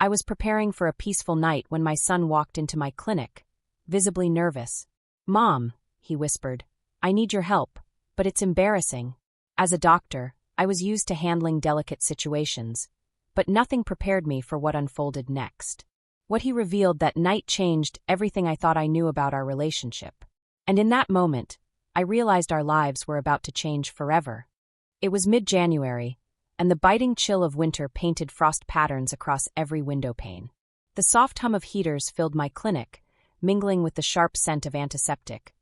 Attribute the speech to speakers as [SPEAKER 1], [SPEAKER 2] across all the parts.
[SPEAKER 1] I was preparing for a peaceful night when my son walked into my clinic, visibly nervous. "Mom," he whispered, "I need your help, but it's embarrassing." As a doctor, I was used to handling delicate situations, but nothing prepared me for what unfolded next. What he revealed that night changed everything I thought I knew about our relationship. And in that moment, I realized our lives were about to change forever. It was mid-January, and the biting chill of winter painted frost patterns across every window pane. The soft hum of heaters filled my clinic, mingling with the sharp scent of antiseptic,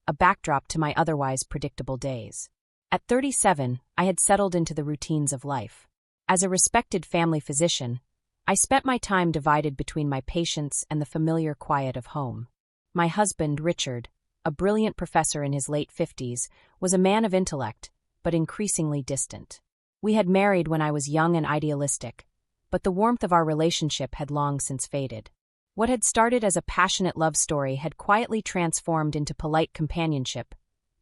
[SPEAKER 1] a backdrop to my otherwise predictable days. At 37, I had settled into the routines of life. As a respected family physician, I spent my time divided between my patients and the familiar quiet of home. My husband, Richard, a brilliant professor in his late 50s, was a man of intellect, but increasingly distant. We had married when I was young and idealistic, but the warmth of our relationship had long since faded. What had started as a passionate love story had quietly transformed into polite companionship,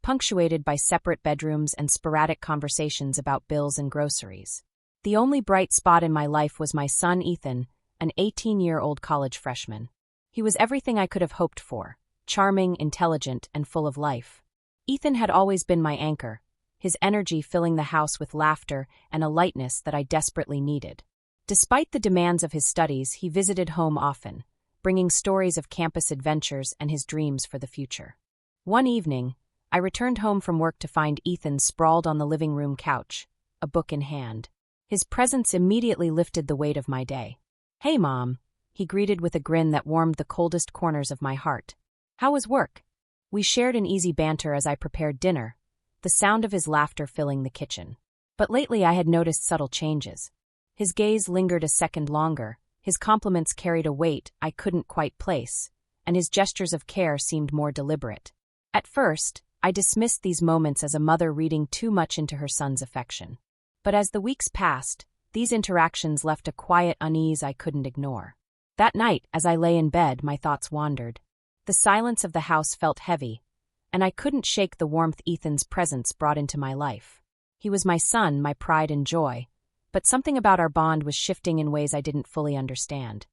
[SPEAKER 1] punctuated by separate bedrooms and sporadic conversations about bills and groceries. The only bright spot in my life was my son Ethan, an 18-year-old college freshman. He was everything I could have hoped for, charming, intelligent, and full of life. Ethan had always been my anchor, his energy filling the house with laughter and a lightness that I desperately needed. Despite the demands of his studies, he visited home often, bringing stories of campus adventures and his dreams for the future. One evening, I returned home from work to find Ethan sprawled on the living room couch, a book in hand. His presence immediately lifted the weight of my day. "Hey, Mom," he greeted with a grin that warmed the coldest corners of my heart. "How was work?" We shared an easy banter as I prepared dinner, the sound of his laughter filling the kitchen. But lately I had noticed subtle changes. His gaze lingered a second longer, his compliments carried a weight I couldn't quite place, and his gestures of care seemed more deliberate. At first, I dismissed these moments as a mother reading too much into her son's affection. But as the weeks passed, these interactions left a quiet unease I couldn't ignore. That night, as I lay in bed, my thoughts wandered. The silence of the house felt heavy, and I couldn't shake the warmth Ethan's presence brought into my life. He was my son, my pride and joy, but something about our bond was shifting in ways I didn't fully understand.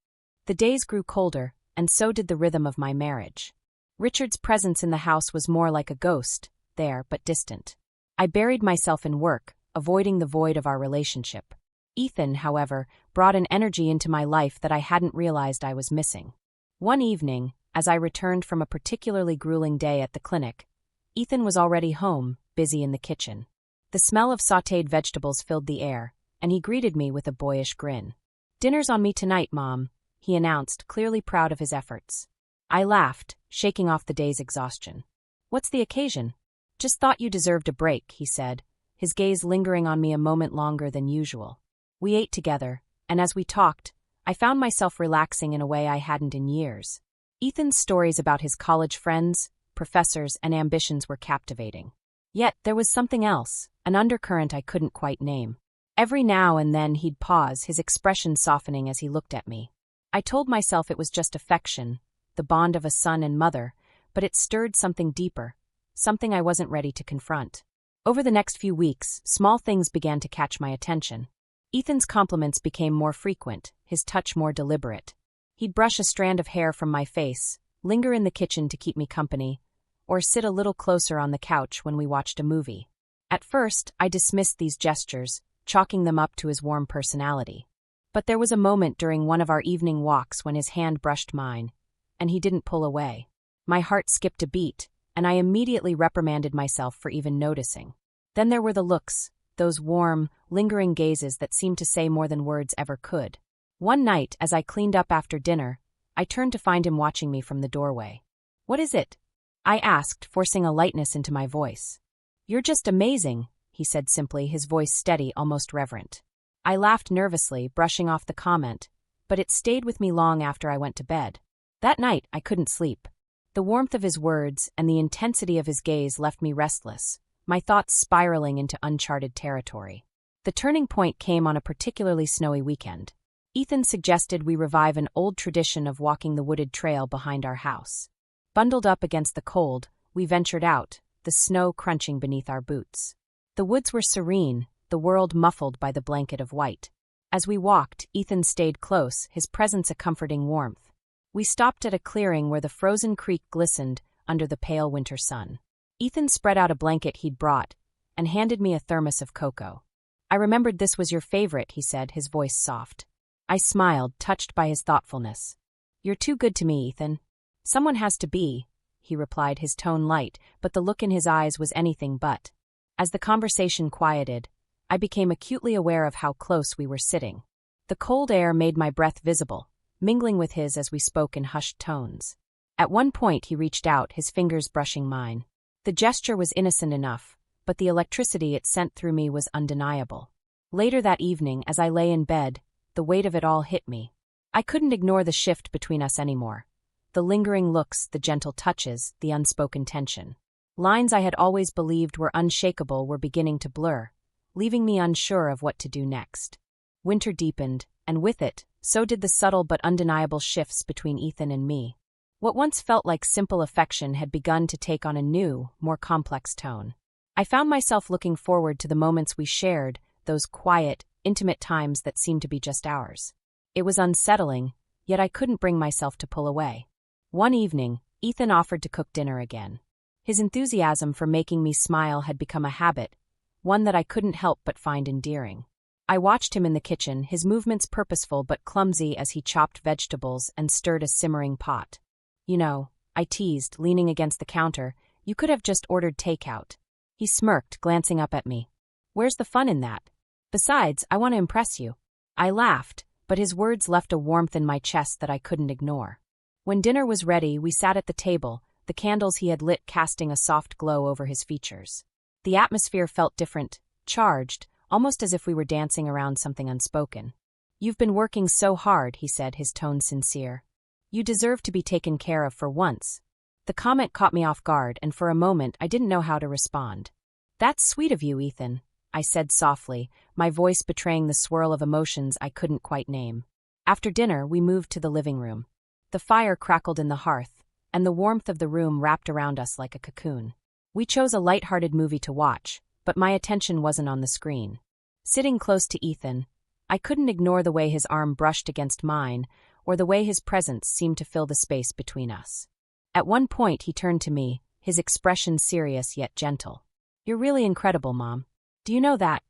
[SPEAKER 1] The days grew colder, and so did the rhythm of my marriage. Richard's presence in the house was more like a ghost, there but distant. I buried myself in work, avoiding the void of our relationship. Ethan, however, brought an energy into my life that I hadn't realized I was missing. One evening, as I returned from a particularly grueling day at the clinic, Ethan was already home, busy in the kitchen. The smell of sautéed vegetables filled the air, and he greeted me with a boyish grin. "Dinner's on me tonight, Mom," he announced, clearly proud of his efforts. I laughed, shaking off the day's exhaustion. "What's the occasion?" "Just thought you deserved a break," he said, his gaze lingering on me a moment longer than usual. We ate together, and as we talked, I found myself relaxing in a way I hadn't in years. Ethan's stories about his college friends, professors, and ambitions were captivating. Yet there was something else, an undercurrent I couldn't quite name. Every now and then he'd pause, his expression softening as he looked at me. I told myself it was just affection, the bond of a son and mother, but it stirred something deeper, something I wasn't ready to confront. Over the next few weeks, small things began to catch my attention. Ethan's compliments became more frequent, his touch more deliberate. He'd brush a strand of hair from my face, linger in the kitchen to keep me company, or sit a little closer on the couch when we watched a movie. At first, I dismissed these gestures, chalking them up to his warm personality. But there was a moment during one of our evening walks when his hand brushed mine, and he didn't pull away. My heart skipped a beat, and I immediately reprimanded myself for even noticing. Then there were the looks, those warm, lingering gazes that seemed to say more than words ever could. One night, as I cleaned up after dinner, I turned to find him watching me from the doorway. "What is it?" I asked, forcing a lightness into my voice. "You're just amazing," he said simply, his voice steady, almost reverent. I laughed nervously, brushing off the comment, but it stayed with me long after I went to bed. That night, I couldn't sleep. The warmth of his words and the intensity of his gaze left me restless, my thoughts spiraling into uncharted territory. The turning point came on a particularly snowy weekend. Ethan suggested we revive an old tradition of walking the wooded trail behind our house. Bundled up against the cold, we ventured out, the snow crunching beneath our boots. The woods were serene, the world muffled by the blanket of white. As we walked, Ethan stayed close, his presence a comforting warmth. We stopped at a clearing where the frozen creek glistened under the pale winter sun. Ethan spread out a blanket he'd brought and handed me a thermos of cocoa. "I remembered this was your favorite," he said, his voice soft. I smiled, touched by his thoughtfulness. "You're too good to me, Ethan." "Someone has to be," he replied, his tone light, but the look in his eyes was anything but. As the conversation quieted, I became acutely aware of how close we were sitting. The cold air made my breath visible, mingling with his as we spoke in hushed tones. At one point he reached out, his fingers brushing mine. The gesture was innocent enough, but the electricity it sent through me was undeniable. Later that evening, as I lay in bed, the weight of it all hit me. I couldn't ignore the shift between us anymore. The lingering looks, the gentle touches, the unspoken tension. Lines I had always believed were unshakable were beginning to blur, leaving me unsure of what to do next. Winter deepened, and with it, so did the subtle but undeniable shifts between Ethan and me. What once felt like simple affection had begun to take on a new, more complex tone. I found myself looking forward to the moments we shared, those quiet, intimate times that seemed to be just ours. It was unsettling, yet I couldn't bring myself to pull away. One evening, Ethan offered to cook dinner again. His enthusiasm for making me smile had become a habit, one that I couldn't help but find endearing. I watched him in the kitchen, his movements purposeful but clumsy as he chopped vegetables and stirred a simmering pot. "You know," I teased, leaning against the counter, "you could have just ordered takeout." He smirked, glancing up at me. "Where's the fun in that? Besides, I want to impress you." I laughed, but his words left a warmth in my chest that I couldn't ignore. When dinner was ready, we sat at the table, the candles he had lit casting a soft glow over his features. The atmosphere felt different, charged, almost as if we were dancing around something unspoken. "You've been working so hard," he said, his tone sincere. "You deserve to be taken care of for once." The comment caught me off guard, and for a moment I didn't know how to respond. "That's sweet of you, Ethan," I said softly, my voice betraying the swirl of emotions I couldn't quite name. After dinner, we moved to the living room. The fire crackled in the hearth, and the warmth of the room wrapped around us like a cocoon. We chose a light-hearted movie to watch, but my attention wasn't on the screen. Sitting close to Ethan, I couldn't ignore the way his arm brushed against mine, or the way his presence seemed to fill the space between us. At one point he turned to me, his expression serious yet gentle. "You're really incredible, Mom. Do you know that?"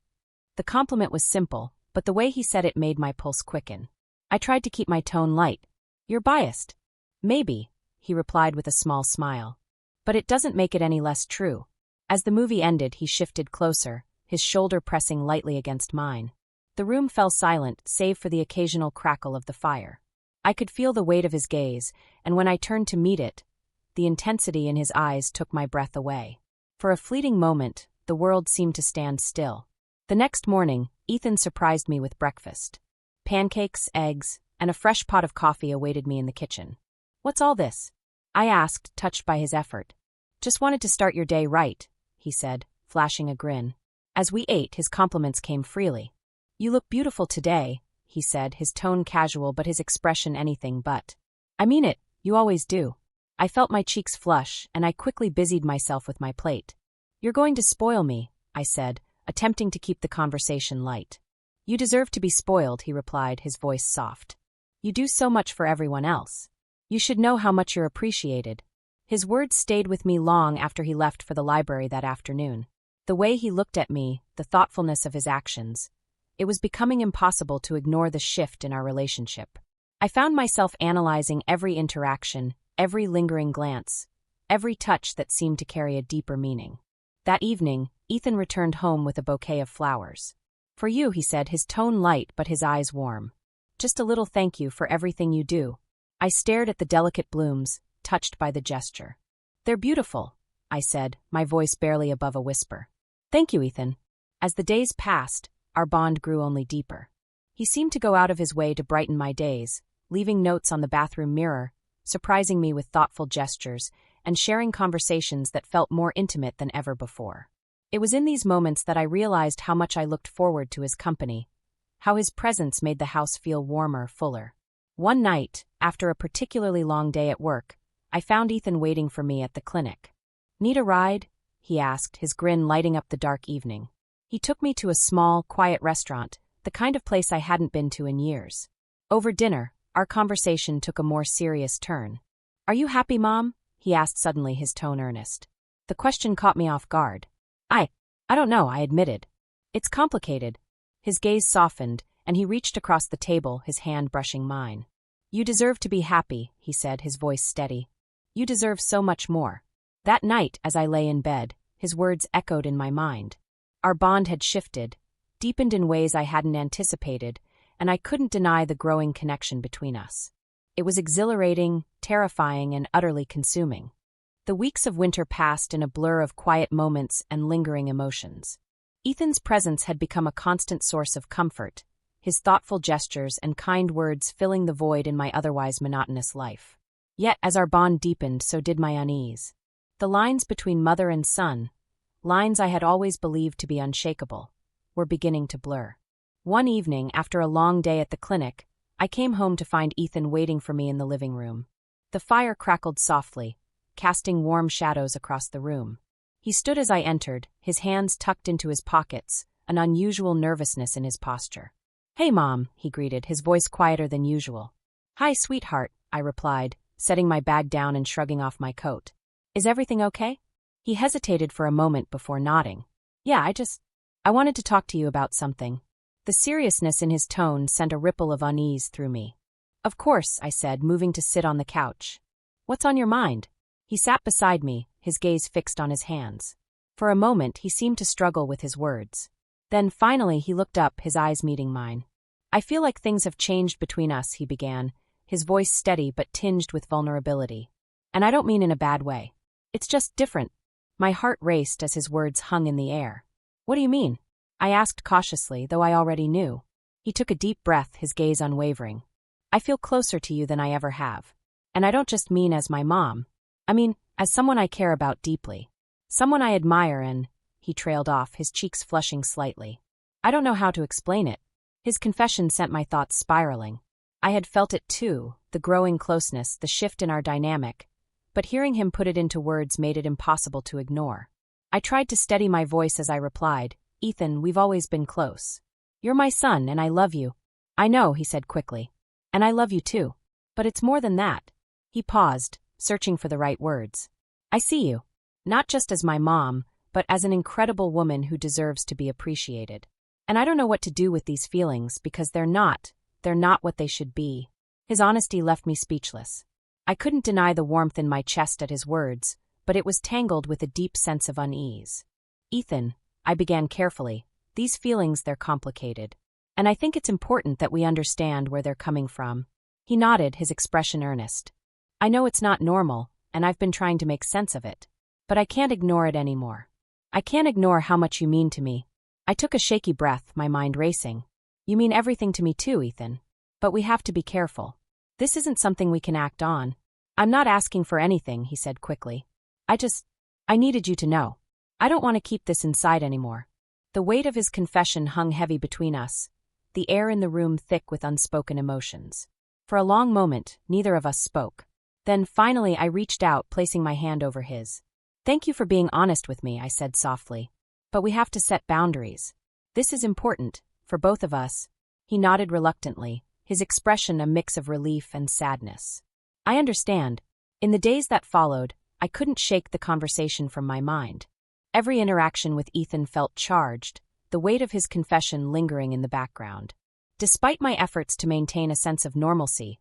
[SPEAKER 1] The compliment was simple, but the way he said it made my pulse quicken. I tried to keep my tone light. "You're biased." "Maybe," he replied with a small smile. "But it doesn't make it any less true." As the movie ended, he shifted closer, his shoulder pressing lightly against mine. The room fell silent, save for the occasional crackle of the fire. I could feel the weight of his gaze, and when I turned to meet it, the intensity in his eyes took my breath away. For a fleeting moment, the world seemed to stand still. The next morning, Ethan surprised me with breakfast. Pancakes, eggs, and a fresh pot of coffee awaited me in the kitchen. "What's all this?" I asked, touched by his effort. "Just wanted to start your day right," he said, flashing a grin. As we ate, his compliments came freely. "You look beautiful today," he said, his tone casual but his expression anything but. "I mean it, you always do." I felt my cheeks flush, and I quickly busied myself with my plate. "You're going to spoil me," I said, attempting to keep the conversation light. "You deserve to be spoiled," he replied, his voice soft. "You do so much for everyone else. You should know how much you're appreciated." His words stayed with me long after he left for the library that afternoon. The way he looked at me, the thoughtfulness of his actions. It was becoming impossible to ignore the shift in our relationship. I found myself analyzing every interaction, every lingering glance, every touch that seemed to carry a deeper meaning. That evening, Ethan returned home with a bouquet of flowers. "For you," he said, his tone light but his eyes warm. "Just a little thank you for everything you do." I stared at the delicate blooms, touched by the gesture. "They're beautiful," I said, my voice barely above a whisper. "Thank you, Ethan." As the days passed, our bond grew only deeper. He seemed to go out of his way to brighten my days, leaving notes on the bathroom mirror, surprising me with thoughtful gestures, and sharing conversations that felt more intimate than ever before. It was in these moments that I realized how much I looked forward to his company, how his presence made the house feel warmer, fuller. One night, after a particularly long day at work, I found Ethan waiting for me at the clinic. "Need a ride?" he asked, his grin lighting up the dark evening. He took me to a small, quiet restaurant, the kind of place I hadn't been to in years. Over dinner, our conversation took a more serious turn. "Are you happy, Mom?" he asked suddenly, his tone earnest. The question caught me off guard. I don't know, I admitted. "It's complicated." His gaze softened, and he reached across the table, his hand brushing mine. "You deserve to be happy," he said, his voice steady. "You deserve so much more." That night, as I lay in bed, his words echoed in my mind. Our bond had shifted, deepened in ways I hadn't anticipated, and I couldn't deny the growing connection between us. It was exhilarating, terrifying, and utterly consuming. The weeks of winter passed in a blur of quiet moments and lingering emotions. Ethan's presence had become a constant source of comfort, his thoughtful gestures and kind words filling the void in my otherwise monotonous life. Yet, as our bond deepened, so did my unease. The lines between mother and son, lines I had always believed to be unshakable, were beginning to blur. One evening, after a long day at the clinic, I came home to find Ethan waiting for me in the living room. The fire crackled softly, casting warm shadows across the room. He stood as I entered, his hands tucked into his pockets, an unusual nervousness in his posture. "Hey, Mom," he greeted, his voice quieter than usual. "Hi, sweetheart," I replied, setting my bag down and shrugging off my coat. "Is everything okay?" He hesitated for a moment before nodding. "Yeah, I wanted to talk to you about something." The seriousness in his tone sent a ripple of unease through me. "Of course," I said, moving to sit on the couch. "What's on your mind?" He sat beside me, his gaze fixed on his hands. For a moment, he seemed to struggle with his words. Then, finally, he looked up, his eyes meeting mine. "I feel like things have changed between us," he began, his voice steady but tinged with vulnerability. "And I don't mean in a bad way. It's just different." My heart raced as his words hung in the air. "What do you mean?" I asked cautiously, though I already knew. He took a deep breath, his gaze unwavering. "I feel closer to you than I ever have. And I don't just mean as my mom. I mean, as someone I care about deeply. Someone I admire and—" He trailed off, his cheeks flushing slightly. I don't know how to explain it. His confession sent my thoughts spiraling. I had felt it too, the growing closeness, the shift in our dynamic. But hearing him put it into words made it impossible to ignore. I tried to steady my voice as I replied, "Ethan, we've always been close. You're my son and I love you." "I know," he said quickly. "And I love you too. But it's more than that." He paused, searching for the right words. "I see you. Not just as my mom, but as an incredible woman who deserves to be appreciated. And I don't know what to do with these feelings because they're not what they should be." His honesty left me speechless. I couldn't deny the warmth in my chest at his words, but it was tangled with a deep sense of unease. "Ethan," I began carefully, "these feelings, they're complicated. And I think it's important that we understand where they're coming from." He nodded, his expression earnest. "I know it's not normal, and I've been trying to make sense of it. But I can't ignore it anymore. I can't ignore how much you mean to me." I took a shaky breath, my mind racing. "You mean everything to me too, Ethan. But we have to be careful. This isn't something we can act on." "I'm not asking for anything," he said quickly. I needed you to know. I don't want to keep this inside anymore." The weight of his confession hung heavy between us, the air in the room thick with unspoken emotions. For a long moment, neither of us spoke. Then, finally, I reached out, placing my hand over his. "Thank you for being honest with me," I said softly. "But we have to set boundaries. This is important, for both of us." He nodded reluctantly, his expression a mix of relief and sadness. "I understand." In the days that followed, I couldn't shake the conversation from my mind. Every interaction with Ethan felt charged, the weight of his confession lingering in the background. Despite my efforts to maintain a sense of normalcy,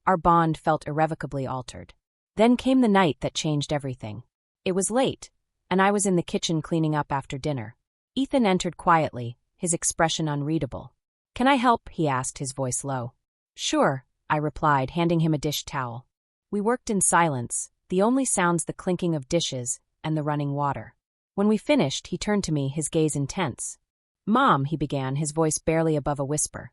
[SPEAKER 1] our bond felt irrevocably altered. Then came the night that changed everything. It was late, and I was in the kitchen cleaning up after dinner. Ethan entered quietly, his expression unreadable. "Can I help?" he asked, his voice low. "Sure," I replied, handing him a dish towel. We worked in silence, the only sounds the clinking of dishes and the running water. When we finished, he turned to me, his gaze intense. "Mom," he began, his voice barely above a whisper.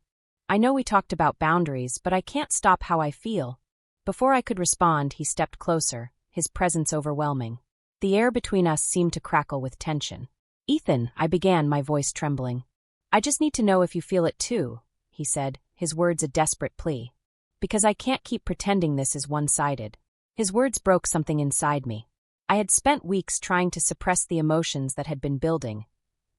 [SPEAKER 1] "I know we talked about boundaries, but I can't stop how I feel." Before I could respond, he stepped closer, his presence overwhelming. The air between us seemed to crackle with tension. "Ethan," I began, my voice trembling. "I just need to know if you feel it too," he said, his words a desperate plea. "Because I can't keep pretending this is one-sided." His words broke something inside me. I had spent weeks trying to suppress the emotions that had been building,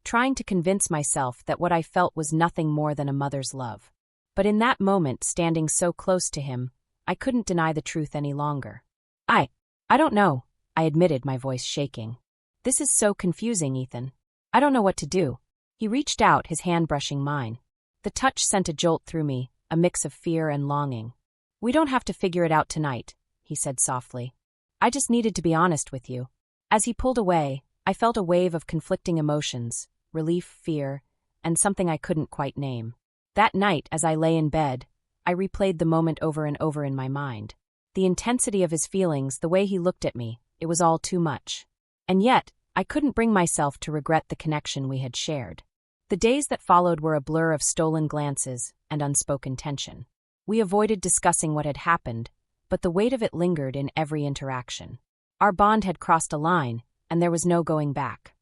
[SPEAKER 1] trying to convince myself that what I felt was nothing more than a mother's love. But in that moment, standing so close to him, I couldn't deny the truth any longer. I don't know, I admitted, my voice shaking. This is so confusing, Ethan. I don't know what to do. He reached out, his hand brushing mine. The touch sent a jolt through me, a mix of fear and longing. We don't have to figure it out tonight, he said softly. I just needed to be honest with you. As he pulled away, I felt a wave of conflicting emotions, relief, fear, and something I couldn't quite name. That night, as I lay in bed, I replayed the moment over and over in my mind. The intensity of his feelings, the way he looked at me, it was all too much. And yet, I couldn't bring myself to regret the connection we had shared. The days that followed were a blur of stolen glances and unspoken tension. We avoided discussing what had happened, but the weight of it lingered in every interaction. Our bond had crossed a line, and there was no going back.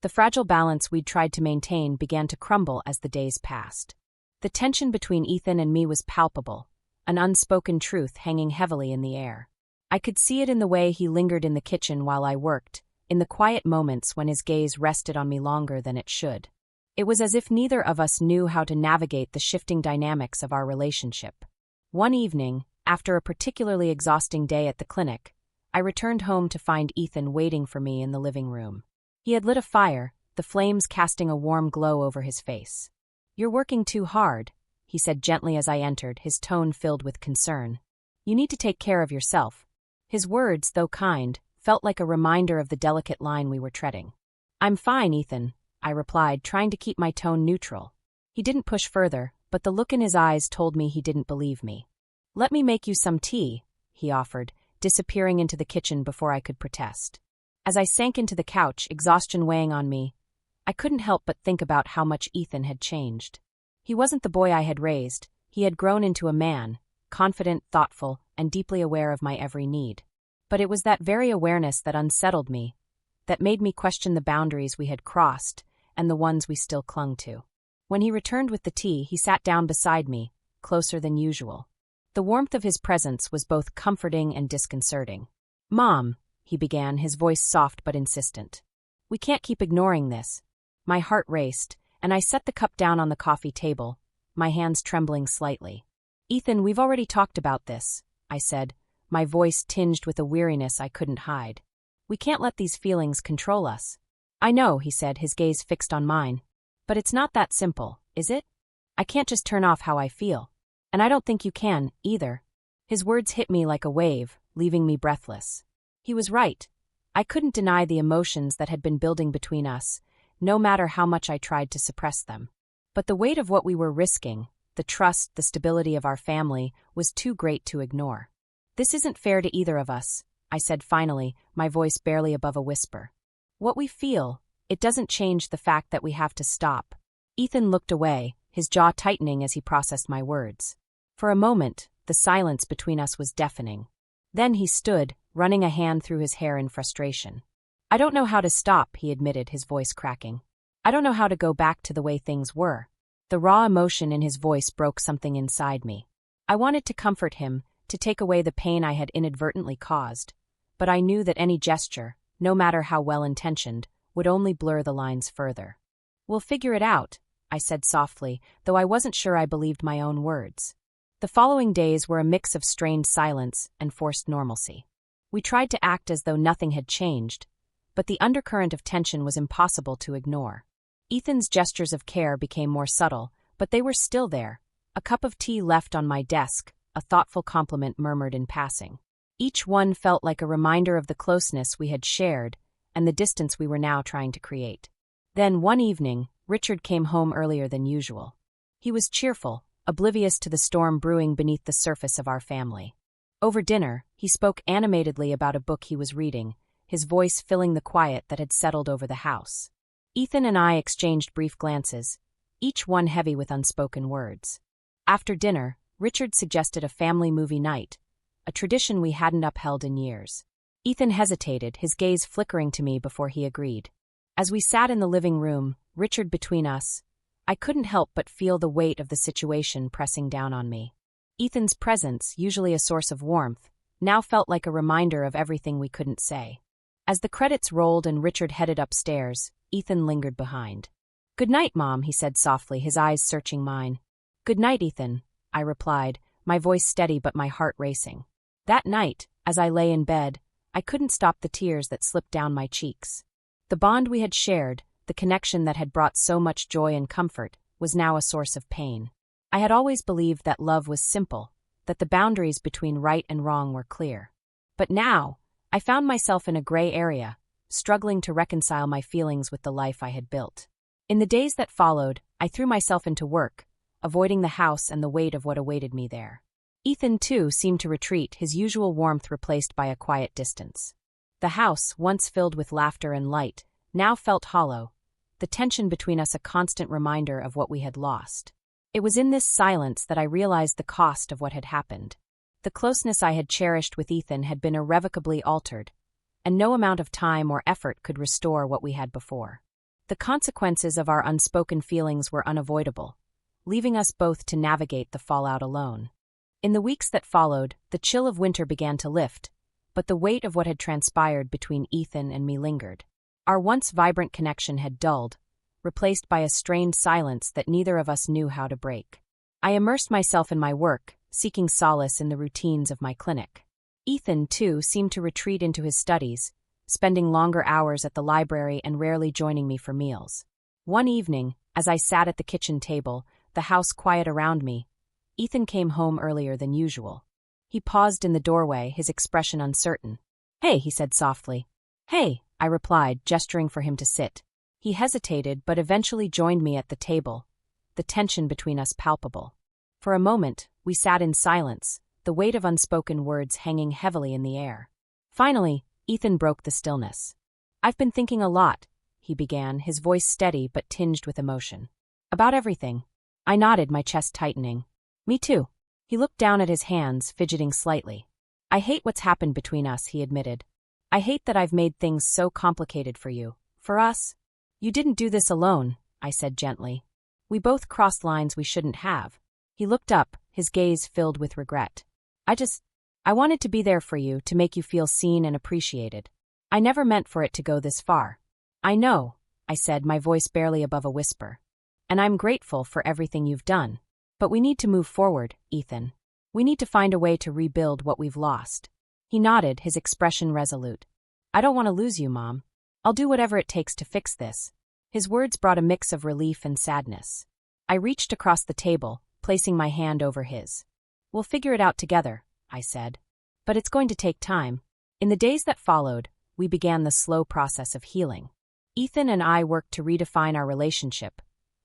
[SPEAKER 1] The fragile balance we'd tried to maintain began to crumble as the days passed. The tension between Ethan and me was palpable, an unspoken truth hanging heavily in the air. I could see it in the way he lingered in the kitchen while I worked, in the quiet moments when his gaze rested on me longer than it should. It was as if neither of us knew how to navigate the shifting dynamics of our relationship. One evening, after a particularly exhausting day at the clinic, I returned home to find Ethan waiting for me in the living room. He had lit a fire, the flames casting a warm glow over his face. "You're working too hard," he said gently as I entered, his tone filled with concern. "You need to take care of yourself." His words, though kind, felt like a reminder of the delicate line we were treading. "I'm fine, Ethan," I replied, trying to keep my tone neutral. He didn't push further, but the look in his eyes told me he didn't believe me. "Let me make you some tea," he offered, disappearing into the kitchen before I could protest. As I sank into the couch, exhaustion weighing on me, I couldn't help but think about how much Ethan had changed. He wasn't the boy I had raised. He had grown into a man, confident, thoughtful, and deeply aware of my every need. But it was that very awareness that unsettled me, that made me question the boundaries we had crossed and the ones we still clung to. When he returned with the tea, he sat down beside me, closer than usual. The warmth of his presence was both comforting and disconcerting. "Mom," he began, his voice soft but insistent. "We can't keep ignoring this." My heart raced, and I set the cup down on the coffee table, my hands trembling slightly. "Ethan, we've already talked about this," I said, my voice tinged with a weariness I couldn't hide. "We can't let these feelings control us." "I know," he said, his gaze fixed on mine. "But it's not that simple, is it? I can't just turn off how I feel. And I don't think you can, either." His words hit me like a wave, leaving me breathless. He was right. I couldn't deny the emotions that had been building between us, no matter how much I tried to suppress them. But the weight of what we were risking, the trust, the stability of our family, was too great to ignore. "This isn't fair to either of us," I said finally, my voice barely above a whisper. "What we feel, it doesn't change the fact that we have to stop." Ethan looked away, his jaw tightening as he processed my words. For a moment, the silence between us was deafening. Then he stood, running a hand through his hair in frustration. "I don't know how to stop," he admitted, his voice cracking. "I don't know how to go back to the way things were." The raw emotion in his voice broke something inside me. I wanted to comfort him, to take away the pain I had inadvertently caused, but I knew that any gesture, no matter how well-intentioned, would only blur the lines further. "We'll figure it out," I said softly, though I wasn't sure I believed my own words. The following days were a mix of strained silence and forced normalcy. We tried to act as though nothing had changed, but the undercurrent of tension was impossible to ignore. Ethan's gestures of care became more subtle, but they were still there. A cup of tea left on my desk, a thoughtful compliment murmured in passing. Each one felt like a reminder of the closeness we had shared and the distance we were now trying to create. Then, one evening, Richard came home earlier than usual. He was cheerful, oblivious to the storm brewing beneath the surface of our family. Over dinner, he spoke animatedly about a book he was reading, his voice filling the quiet that had settled over the house. Ethan and I exchanged brief glances, each one heavy with unspoken words. After dinner, Richard suggested a family movie night, a tradition we hadn't upheld in years. Ethan hesitated, his gaze flickering to me before he agreed. As we sat in the living room, Richard between us, I couldn't help but feel the weight of the situation pressing down on me. Ethan's presence, usually a source of warmth, now felt like a reminder of everything we couldn't say. As the credits rolled and Richard headed upstairs, Ethan lingered behind. "Good night, Mom," he said softly, his eyes searching mine. "Good night, Ethan," I replied, my voice steady but my heart racing. That night, as I lay in bed, I couldn't stop the tears that slipped down my cheeks. The bond we had shared, the connection that had brought so much joy and comfort, was now a source of pain. I had always believed that love was simple, that the boundaries between right and wrong were clear. But now, I found myself in a gray area, struggling to reconcile my feelings with the life I had built. In the days that followed, I threw myself into work, avoiding the house and the weight of what awaited me there. Ethan, too, seemed to retreat, his usual warmth replaced by a quiet distance. The house, once filled with laughter and light, now felt hollow, the tension between us a constant reminder of what we had lost. It was in this silence that I realized the cost of what had happened. The closeness I had cherished with Ethan had been irrevocably altered, and no amount of time or effort could restore what we had before. The consequences of our unspoken feelings were unavoidable, leaving us both to navigate the fallout alone. In the weeks that followed, the chill of winter began to lift, but the weight of what had transpired between Ethan and me lingered. Our once vibrant connection had dulled, replaced by a strained silence that neither of us knew how to break. I immersed myself in my work, seeking solace in the routines of my clinic. Ethan, too, seemed to retreat into his studies, spending longer hours at the library and rarely joining me for meals. One evening, as I sat at the kitchen table, the house quiet around me, Ethan came home earlier than usual. He paused in the doorway, his expression uncertain. "Hey," he said softly. "Hey," I replied, gesturing for him to sit. He hesitated but eventually joined me at the table, the tension between us palpable. For a moment, we sat in silence, the weight of unspoken words hanging heavily in the air. Finally, Ethan broke the stillness. "I've been thinking a lot," he began, his voice steady but tinged with emotion. "About everything." I nodded, my chest tightening. "Me too." He looked down at his hands, fidgeting slightly. "I hate what's happened between us," he admitted. "I hate that I've made things so complicated for you, for us." "You didn't do this alone," I said gently. "We both crossed lines we shouldn't have." He looked up, his gaze filled with regret. I wanted to be there for you, to make you feel seen and appreciated. I never meant for it to go this far." "I know," I said, my voice barely above a whisper. "And I'm grateful for everything you've done. But we need to move forward, Ethan. We need to find a way to rebuild what we've lost." He nodded, his expression resolute. "I don't want to lose you, Mom. I'll do whatever it takes to fix this." His words brought a mix of relief and sadness. I reached across the table, placing my hand over his. "We'll figure it out together," I said. "But it's going to take time." In the days that followed, we began the slow process of healing. Ethan and I worked to redefine our relationship,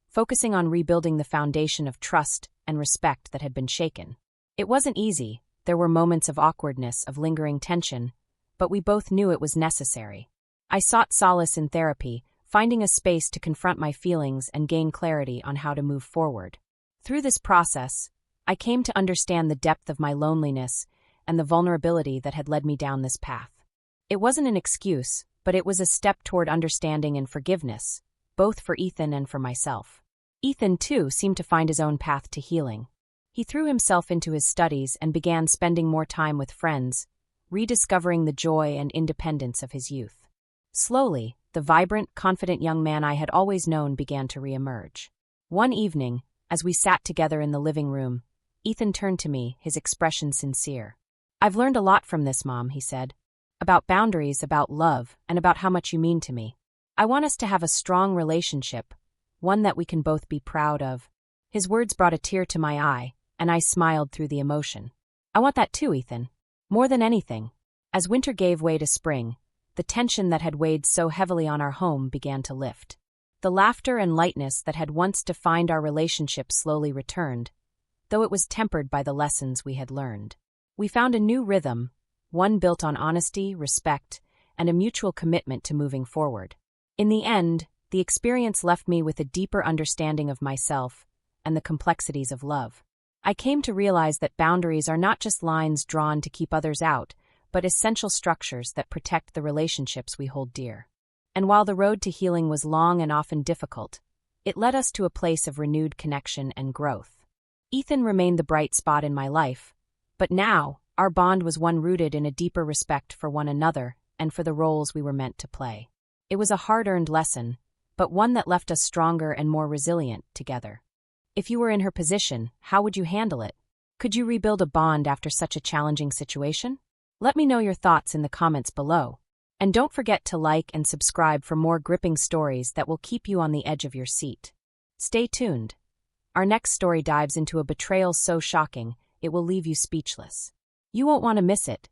[SPEAKER 1] focusing on rebuilding the foundation of trust and respect that had been shaken. It wasn't easy, there were moments of awkwardness, of lingering tension, but we both knew it was necessary. I sought solace in therapy, finding a space to confront my feelings and gain clarity on how to move forward. Through this process, I came to understand the depth of my loneliness and the vulnerability that had led me down this path. It wasn't an excuse, but it was a step toward understanding and forgiveness, both for Ethan and for myself. Ethan, too, seemed to find his own path to healing. He threw himself into his studies and began spending more time with friends, rediscovering the joy and independence of his youth. Slowly, the vibrant, confident young man I had always known began to reemerge. One evening, as we sat together in the living room, Ethan turned to me, his expression sincere. "I've learned a lot from this, Mom," he said. "About boundaries, about love, and about how much you mean to me. I want us to have a strong relationship, one that we can both be proud of." His words brought a tear to my eye, and I smiled through the emotion. "I want that too, Ethan. More than anything." As winter gave way to spring, the tension that had weighed so heavily on our home began to lift. The laughter and lightness that had once defined our relationship slowly returned, though it was tempered by the lessons we had learned. We found a new rhythm, one built on honesty, respect, and a mutual commitment to moving forward. In the end, the experience left me with a deeper understanding of myself and the complexities of love. I came to realize that boundaries are not just lines drawn to keep others out, but essential structures that protect the relationships we hold dear. And while the road to healing was long and often difficult, it led us to a place of renewed connection and growth. Ethan remained the bright spot in my life, but now, our bond was one rooted in a deeper respect for one another and for the roles we were meant to play. It was a hard-earned lesson, but one that left us stronger and more resilient together. If you were in her position, how would you handle it? Could you rebuild a bond after such a challenging situation? Let me know your thoughts in the comments below. And don't forget to like and subscribe for more gripping stories that will keep you on the edge of your seat. Stay tuned. Our next story dives into a betrayal so shocking, it will leave you speechless. You won't want to miss it.